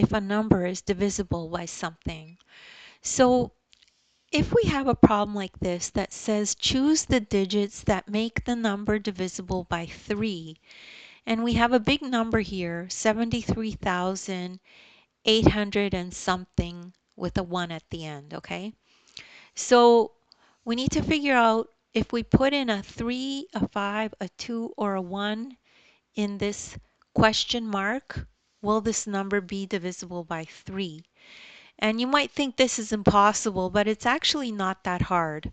if a number is divisible by something. So if we have a problem like this that says choose the digits that make the number divisible by 3, and we have a big number here, 73,800 and something with a 1 at the end, okay? So we need to figure out if we put in a 3, a 5, a 2, or a 1 in this question mark, will this number be divisible by 3? And you might think this is impossible, but it's actually not that hard.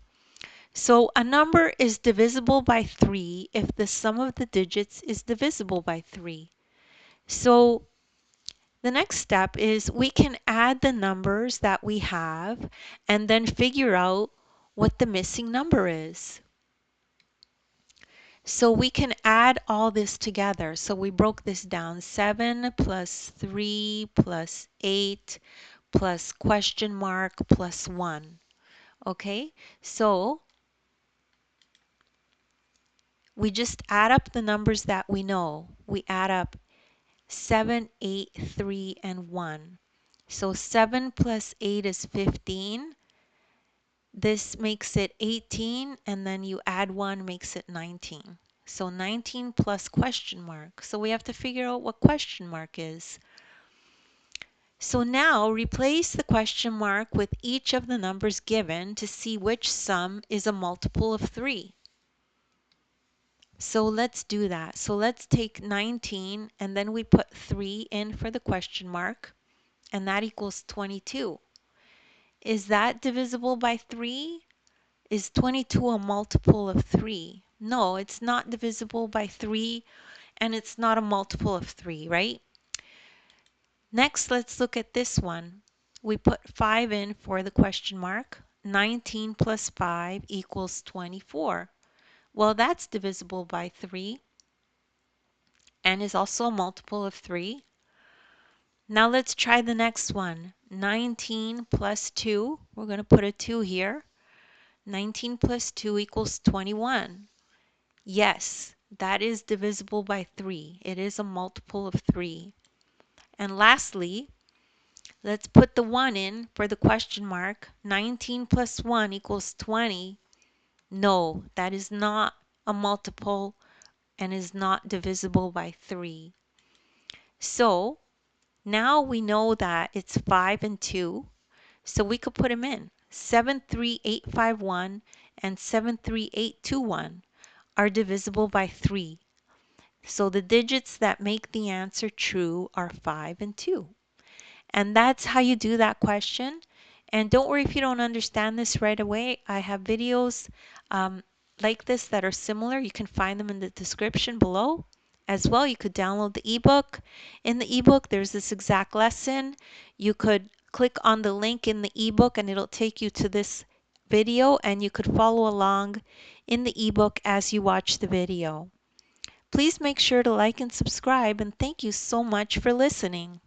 So a number is divisible by 3 if the sum of the digits is divisible by 3. So the next step is we can add the numbers that we have and then figure out what the missing number is. So we can add all this together. So we broke this down. 7 plus 3 plus 8 plus question mark plus 1. Okay, so we just add up the numbers that we know. We add up 7, 8, 3, and 1. So 7 plus 8 is 15. This makes it 18, and then you add 1 makes it 19. So 19 plus question mark. So we have to figure out what question mark is. So now replace the question mark with each of the numbers given to see which sum is a multiple of 3. So let's do that. So let's take 19 and then we put 3 in for the question mark, and that equals 22. Is that divisible by 3? Is 22 a multiple of 3? No, it's not divisible by 3, and it's not a multiple of 3, right? Next, let's look at this one. We put 5 in for the question mark. 19 plus 5 equals 24. Well, that's divisible by 3 and is also a multiple of 3. Now let's try the next one. 19 plus 2, we're going to put a 2 here. 19 plus 2 equals 21. Yes, that is divisible by 3. It is a multiple of 3. And lastly, let's put the 1 in for the question mark. 19 plus 1 equals 20. No, that is not a multiple and is not divisible by 3. So now we know that it's 5 and 2, so we could put them in. 73851 and 73821 are divisible by 3. So the digits that make the answer true are 5 and 2. And that's how you do that question. And don't worry if you don't understand this right away. I have videos like this that are similar. You can find them in the description below. As well, you could download the ebook. In the ebook, there's this exact lesson. You could click on the link in the ebook and it'll take you to this video, and you could follow along in the ebook as you watch the video. Please make sure to like and subscribe, and thank you so much for listening.